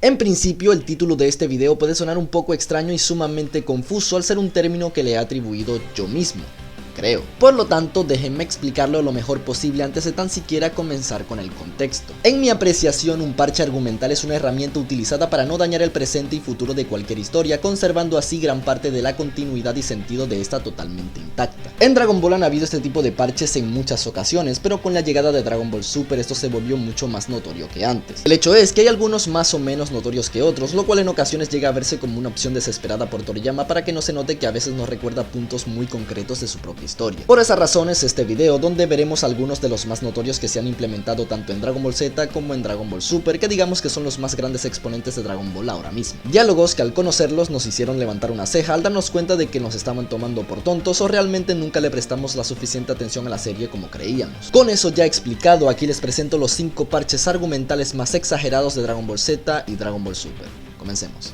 En principio, el título de este video puede sonar un poco extraño y sumamente confuso al ser un término que le he atribuido yo mismo, creo. Por lo tanto, déjenme explicarlo lo mejor posible antes de tan siquiera comenzar con el contexto. En mi apreciación, un parche argumental es una herramienta utilizada para no dañar el presente y futuro de cualquier historia, conservando así gran parte de la continuidad y sentido de esta totalmente intacta. En Dragon Ball han habido este tipo de parches en muchas ocasiones, pero con la llegada de Dragon Ball Super esto se volvió mucho más notorio que antes. El hecho es que hay algunos más o menos notorios que otros, lo cual en ocasiones llega a verse como una opción desesperada por Toriyama para que no se note que a veces nos recuerda puntos muy concretos de su propia historia. Por esas razones, este video donde veremos algunos de los más notorios que se han implementado tanto en Dragon Ball Z como en Dragon Ball Super, que digamos que son los más grandes exponentes de Dragon Ball ahora mismo. Diálogos que al conocerlos nos hicieron levantar una ceja al darnos cuenta de que nos estaban tomando por tontos o realmente nunca le prestamos la suficiente atención a la serie como creíamos. Con eso ya explicado, aquí les presento los 5 parches argumentales más exagerados de Dragon Ball Z y Dragon Ball Super. Comencemos.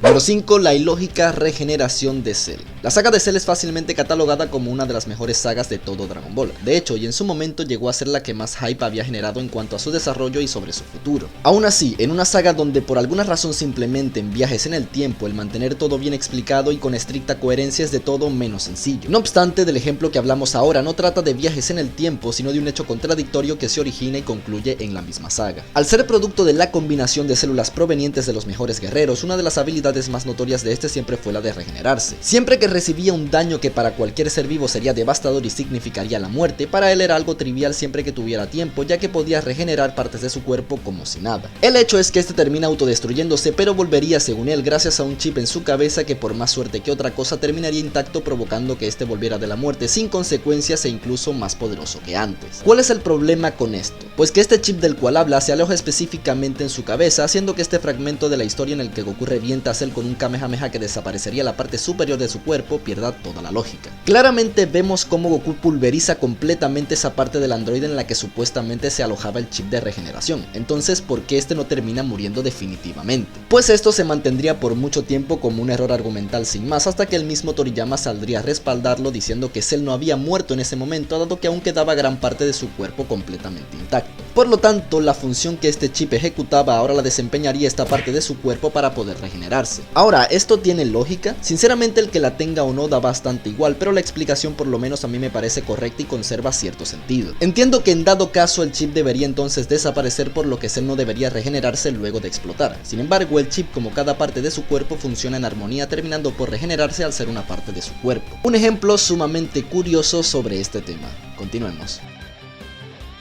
Número 5. La ilógica regeneración de Cell. La saga de Cell es fácilmente catalogada como una de las mejores sagas de todo Dragon Ball. De hecho, y en su momento llegó a ser la que más hype había generado en cuanto a su desarrollo y sobre su futuro. Aún así, en una saga donde por alguna razón se implementen viajes en el tiempo, el mantener todo bien explicado y con estricta coherencia es de todo menos sencillo. No obstante, del ejemplo que hablamos ahora no trata de viajes en el tiempo, sino de un hecho contradictorio que se origina y concluye en la misma saga. Al ser producto de la combinación de células provenientes de los mejores guerreros, una de las habilidades más notorias de este siempre fue la de regenerarse. Siempre que recibía un daño que para cualquier ser vivo sería devastador y significaría la muerte, para él era algo trivial siempre que tuviera tiempo, ya que podía regenerar partes de su cuerpo como si nada. El hecho es que este termina autodestruyéndose, pero volvería según él gracias a un chip en su cabeza que por más suerte que otra cosa terminaría intacto, provocando que este volviera de la muerte sin consecuencias e incluso más poderoso que antes. ¿Cuál es el problema con esto? Pues que este chip del cual habla se aloja específicamente en su cabeza, haciendo que este fragmento de la historia en el que Goku revienta a Cell con un Kamehameha que desaparecería la parte superior de su cuerpo pierda toda la lógica. Claramente vemos cómo Goku pulveriza completamente esa parte del androide en la que supuestamente se alojaba el chip de regeneración. Entonces, ¿por qué este no termina muriendo definitivamente? Pues esto se mantendría por mucho tiempo como un error argumental sin más, hasta que el mismo Toriyama saldría a respaldarlo diciendo que Cell no había muerto en ese momento, dado que aún quedaba gran parte de su cuerpo completamente intacto. Por lo tanto, la función que este chip ejecutaba ahora la desempeñaría esta parte de su cuerpo para poder regenerarse. Ahora, ¿esto tiene lógica? Sinceramente el que la tenga o no da bastante igual, pero la explicación por lo menos a mí me parece correcta y conserva cierto sentido. Entiendo que en dado caso el chip debería entonces desaparecer, por lo que Cell no debería regenerarse luego de explotar. Sin embargo, el chip como cada parte de su cuerpo funciona en armonía, terminando por regenerarse al ser una parte de su cuerpo. Un ejemplo sumamente curioso sobre este tema. Continuemos.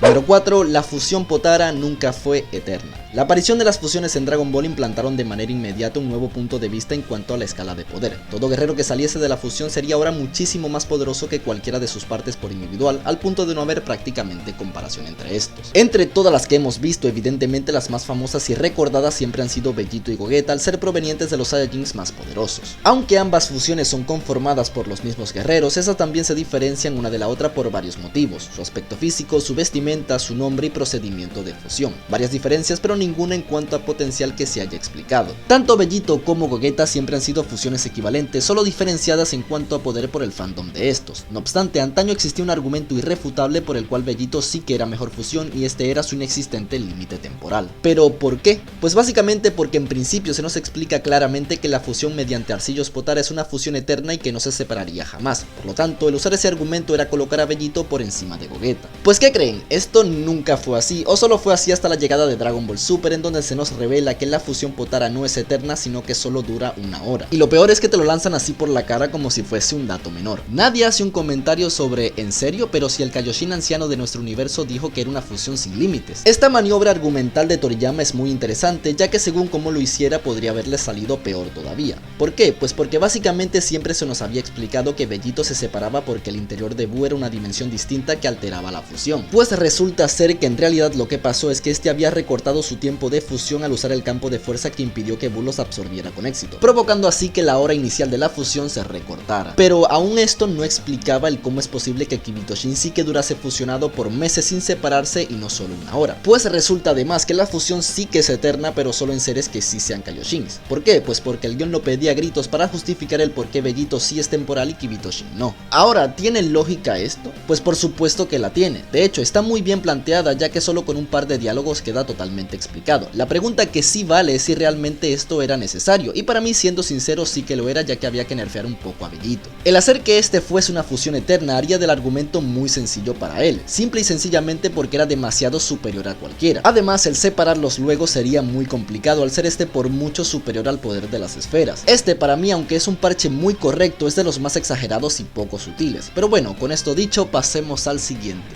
Número 4. La fusión Potara nunca fue eterna. La aparición de las fusiones en Dragon Ball implantaron de manera inmediata un nuevo punto de vista en cuanto a la escala de poder. Todo guerrero que saliese de la fusión sería ahora muchísimo más poderoso que cualquiera de sus partes por individual, al punto de no haber prácticamente comparación entre estos. Entre todas las que hemos visto, evidentemente las más famosas y recordadas siempre han sido Vegito y Gogeta, al ser provenientes de los Saiyajins más poderosos. Aunque ambas fusiones son conformadas por los mismos guerreros, esas también se diferencian una de la otra por varios motivos: su aspecto físico, su vestimenta, su nombre y procedimiento de fusión. Varias diferencias, pero ninguna en cuanto a potencial que se haya explicado. Tanto Vegito como Gogeta siempre han sido fusiones equivalentes, solo diferenciadas en cuanto a poder por el fandom de estos. No obstante, antaño existía un argumento irrefutable por el cual Vegito sí que era mejor fusión y este era su inexistente límite temporal. ¿Pero por qué? Pues básicamente porque en principio se nos explica claramente que la fusión mediante Arcillos Potara es una fusión eterna y que no se separaría jamás. Por lo tanto, el usar ese argumento era colocar a Vegito por encima de Gogeta. Pues ¿qué creen? Esto nunca fue así, o solo fue así hasta la llegada de Dragon Ball Super, en donde se nos revela que la fusión Potara no es eterna, sino que solo dura una hora. Y lo peor es que te lo lanzan así por la cara como si fuese un dato menor. Nadie hace un comentario sobre ¿en serio? Pero si el Kaioshin anciano de nuestro universo dijo que era una fusión sin límites. Esta maniobra argumental de Toriyama es muy interesante, ya que según cómo lo hiciera podría haberle salido peor todavía. ¿Por qué? Pues porque básicamente siempre se nos había explicado que Vegito se separaba porque el interior de Buu era una dimensión distinta que alteraba la fusión. Pues resulta ser que en realidad lo que pasó es que este había recortado su tiempo de fusión al usar el campo de fuerza que impidió que Buu los absorbiera con éxito, provocando así que la hora inicial de la fusión se recortara. Pero aún esto no explicaba el cómo es posible que Kibitoshin sí que durase fusionado por meses sin separarse y no solo una hora. Pues resulta además que la fusión sí que es eterna, pero solo en seres que sí sean Kaioshins. ¿Por qué? Pues porque el guión lo pedía a gritos para justificar el por qué Vegito sí es temporal y Kibitoshin no. Ahora, ¿tiene lógica esto? Pues por supuesto que la tiene. De hecho, está muy bien planteada, ya que solo con un par de diálogos queda totalmente explicado. explicado. La pregunta que sí vale es si realmente esto era necesario, y para mí, siendo sincero, sí que lo era, ya que había que nerfear un poco a Bellito. El hacer que este fuese una fusión eterna haría del argumento muy sencillo para él, simple y sencillamente porque era demasiado superior a cualquiera. Además, el separarlos luego sería muy complicado al ser este por mucho superior al poder de las esferas. Este, para mí, aunque es un parche muy correcto, es de los más exagerados y poco sutiles. Pero bueno, con esto dicho, pasemos al siguiente.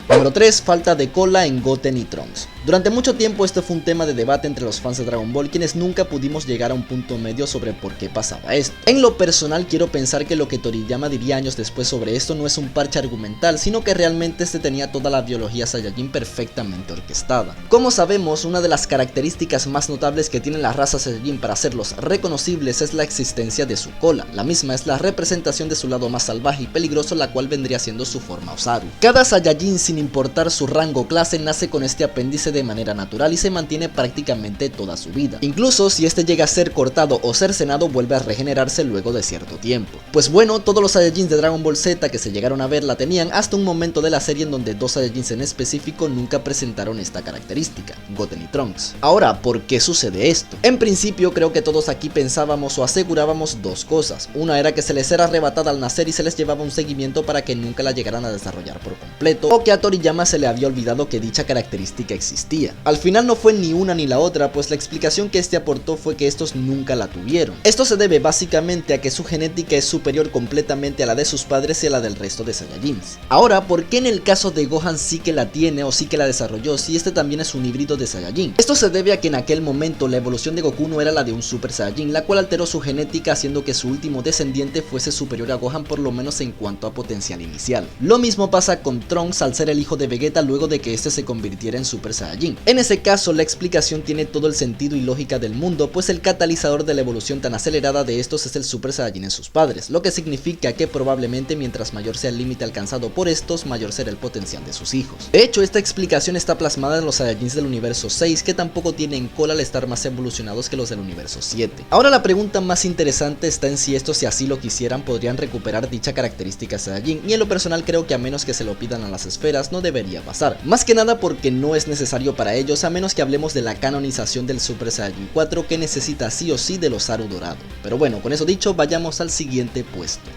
Número 3. Falta de cola en Goten y Trunks. Durante mucho tiempo este fue un tema de debate entre los fans de Dragon Ball, quienes nunca pudimos llegar a un punto medio sobre por qué pasaba esto. En lo personal quiero pensar que lo que Toriyama diría años después sobre esto no es un parche argumental, sino que realmente este tenía toda la biología Saiyajin perfectamente orquestada. Como sabemos, una de las características más notables que tienen las razas Saiyajin para hacerlos reconocibles es la existencia de su cola. La misma es la representación de su lado más salvaje y peligroso, la cual vendría siendo su forma Osaru. Cada Saiyajin, sin importar su rango o clase, nace con este apéndice de manera natural y se mantiene prácticamente toda su vida. Incluso si este llega a ser cortado o cercenado, vuelve a regenerarse luego de cierto tiempo. Pues bueno, todos los Saiyajins de Dragon Ball Z que se llegaron a ver la tenían, hasta un momento de la serie en donde dos Saiyajins en específico nunca presentaron esta característica, Goten y Trunks. Ahora, ¿por qué sucede esto? En principio creo que todos aquí pensábamos o asegurábamos dos cosas. Una era que se les era arrebatada al nacer y se les llevaba un seguimiento para que nunca la llegaran a desarrollar por completo, o que a Toriyama se le había olvidado que dicha característica existía. Al final no fue ni una ni la otra, pues la explicación que este aportó fue que estos nunca la tuvieron. Esto se debe básicamente a que su genética es superior completamente a la de sus padres y a la del resto de Saiyajins. Ahora, ¿por qué en el caso de Gohan sí que la tiene o sí que la desarrolló si este también es un híbrido de Saiyajin? Esto se debe a que en aquel momento la evolución de Goku no era la de un Super Saiyajin, la cual alteró su genética haciendo que su último descendiente fuese superior a Gohan, por lo menos en cuanto a potencial inicial. Lo mismo pasa con Trunks al ser el hijo de Vegeta luego de que este se convirtiera en Super Saiyajin. En ese caso, la explicación tiene todo el sentido y lógica del mundo, pues el catalizador de la evolución tan acelerada de estos es el Super Saiyajin en sus padres, lo que significa que probablemente mientras mayor sea el límite alcanzado por estos, mayor será el potencial de sus hijos. De hecho, esta explicación está plasmada en los Saiyajins del universo 6, que tampoco tienen cola al estar más evolucionados que los del universo 7. Ahora la pregunta más interesante está en si estos, si así lo quisieran, podrían recuperar dicha característica Saiyajin, y en lo personal creo que a menos que se lo pidan a las esferas no debería pasar, más que nada porque no es necesario para ellos, a menos que hablemos de la canonización del Super Saiyajin 4, que necesita sí o sí del Osaru dorado. Pero bueno, con eso dicho, vayamos al siguiente puesto.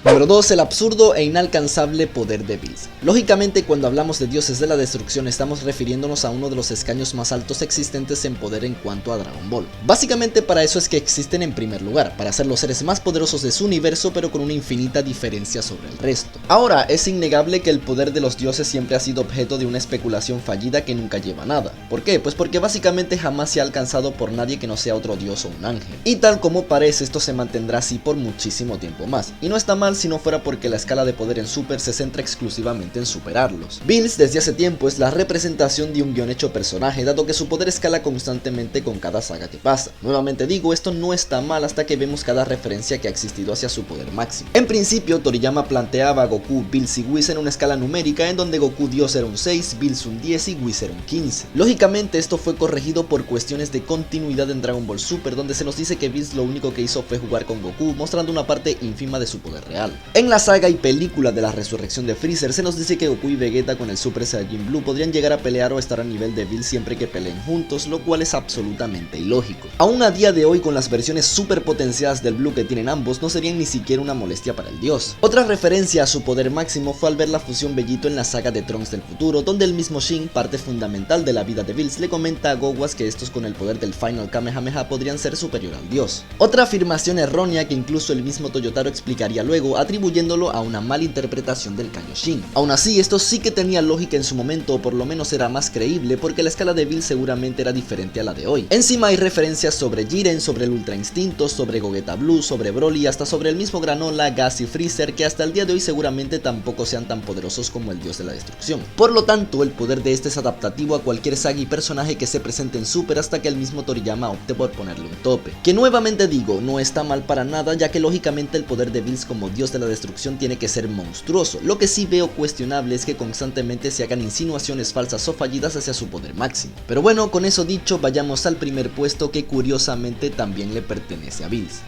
Número 2. El absurdo e inalcanzable poder de Bills. Lógicamente, cuando hablamos de dioses de la destrucción estamos refiriéndonos a uno de los escaños más altos existentes en poder en cuanto a Dragon Ball. Básicamente para eso es que existen en primer lugar, para ser los seres más poderosos de su universo, pero con una infinita diferencia sobre el resto. Ahora, es innegable que el poder de los dioses siempre ha sido objeto de una especulación fallida que nunca lleva a nada. ¿Por qué? Pues porque básicamente jamás se ha alcanzado por nadie que no sea otro dios o un ángel. Y tal como parece, esto se mantendrá así por muchísimo tiempo más. Y no está mal si no fuera porque la escala de poder en Super se centra exclusivamente en superarlos. Bills desde hace tiempo es la representación de un guión hecho personaje, dado que su poder escala constantemente con cada saga que pasa. Nuevamente digo, esto no está mal hasta que vemos cada referencia que ha existido hacia su poder máximo. En principio, Toriyama planteaba a Goku, Bills y Whis en una escala numérica en donde Goku Dios era un 6, Bills un 10 y Whis era un 15. Lógicamente esto fue corregido por cuestiones de continuidad en Dragon Ball Super, donde se nos dice que Bills lo único que hizo fue jugar con Goku, mostrando una parte ínfima de su poder real. En la saga y película de la resurrección de Freezer se nos dice que Goku y Vegeta con el Super Saiyajin Blue podrían llegar a pelear o estar a nivel de Bills siempre que peleen juntos, lo cual es absolutamente ilógico. Aún a día de hoy, con las versiones super potenciadas del Blue que tienen ambos, no serían ni siquiera una molestia para el dios. Otra referencia a su poder máximo fue al ver la fusión Bellito en la saga de Trunks del futuro, donde el mismo Shin, parte fundamental de la vida de Bills, le comenta a Gowas que estos con el poder del Final Kamehameha podrían ser superior al dios. Otra afirmación errónea que incluso el mismo Toyotaro explicaría luego, atribuyéndolo a una mala interpretación del Kaioshin. Aún así, esto sí que tenía lógica en su momento, o por lo menos era más creíble, porque la escala de Bills seguramente era diferente a la de hoy. Encima hay referencias sobre Jiren, sobre el Ultra Instinto, sobre Gogeta Blue, sobre Broly, hasta sobre el mismo Granola, Gas y Freezer, que hasta el día de hoy seguramente tampoco sean tan poderosos como el dios de la destrucción. Por lo tanto, el poder de este es adaptativo a cualquier saga y personaje que se presente en Super, hasta que el mismo Toriyama opte por ponerle un tope. Que nuevamente digo, no está mal para nada, ya que lógicamente el poder de Bills como dios de la destrucción tiene que ser monstruoso. Lo que sí veo cuestionable es que constantemente se hagan insinuaciones falsas o fallidas hacia su poder máximo. Pero bueno, con eso dicho, vayamos al primer puesto, que curiosamente también le pertenece a Bills.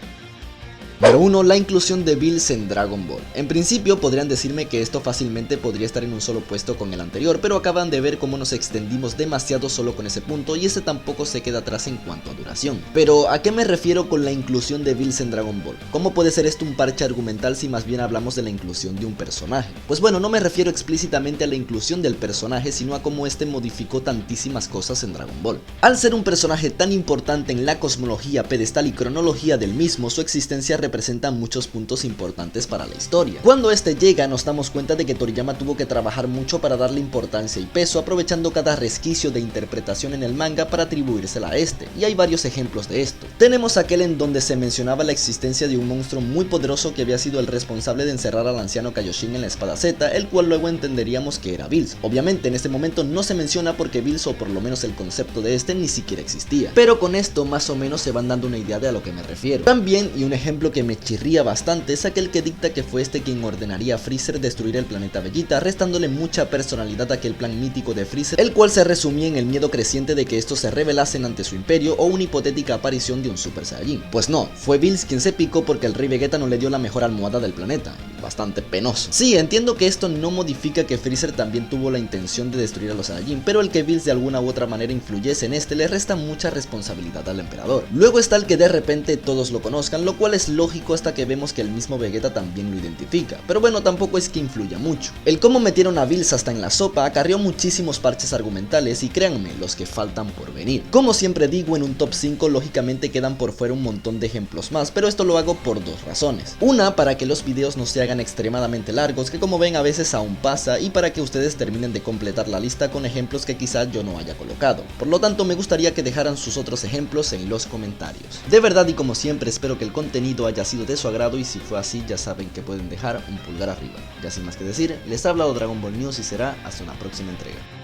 Número 1. La inclusión de Bills en Dragon Ball. En principio podrían decirme que esto fácilmente podría estar en un solo puesto con el anterior, pero acaban de ver cómo nos extendimos demasiado solo con ese punto y ese tampoco se queda atrás en cuanto a duración. Pero ¿a qué me refiero con la inclusión de Bills en Dragon Ball? ¿Cómo puede ser esto un parche argumental si más bien hablamos de la inclusión de un personaje? Pues bueno, no me refiero explícitamente a la inclusión del personaje, sino a cómo este modificó tantísimas cosas en Dragon Ball. Al ser un personaje tan importante en la cosmología, pedestal y cronología del mismo, su existencia representa muchos puntos importantes para la historia. Cuando este llega, nos damos cuenta de que Toriyama tuvo que trabajar mucho para darle importancia y peso, aprovechando cada resquicio de interpretación en el manga para atribuírsela a este, y hay varios ejemplos de esto. Tenemos aquel en donde se mencionaba la existencia de un monstruo muy poderoso que había sido el responsable de encerrar al anciano Kaioshin en la espada Z, el cual luego entenderíamos que era Bills. Obviamente en este momento no se menciona porque Bills, o por lo menos el concepto de este, ni siquiera existía, pero con esto más o menos se van dando una idea de a lo que me refiero. También, y un ejemplo que me chirría bastante, es aquel que dicta que fue este quien ordenaría a Freezer destruir el planeta Vegeta, restándole mucha personalidad a aquel plan mítico de Freezer, el cual se resumía en el miedo creciente de que estos se rebelasen ante su imperio o una hipotética aparición de un Super Saiyajin. Pues no, fue Bills quien se picó porque el rey Vegeta no le dio la mejor almohada del planeta. Bastante penoso. Sí, entiendo que esto no modifica que Freezer también tuvo la intención de destruir a los Saiyajin, pero el que Bills de alguna u otra manera influyese en este le resta mucha responsabilidad al emperador. Luego está el que de repente todos lo conozcan, lo cual es lógico hasta que vemos que el mismo Vegeta también lo identifica, pero bueno, tampoco es que influya mucho. El cómo metieron a Bills hasta en la sopa acarreó muchísimos parches argumentales y créanme, los que faltan por venir. Como siempre digo, en un top 5 lógicamente quedan por fuera un montón de ejemplos más, pero esto lo hago por dos razones. Una, para que los videos no se hagan extremadamente largos, que como ven a veces aún pasa, y para que ustedes terminen de completar la lista con ejemplos que quizás yo no haya colocado. Por lo tanto, me gustaría que dejaran sus otros ejemplos en los comentarios. De verdad y como siempre espero que el contenido haya sido de su agrado, y si fue así ya saben que pueden dejar un pulgar arriba. Ya sin más que decir, les ha hablado Dragon Ball News y será hasta una próxima entrega.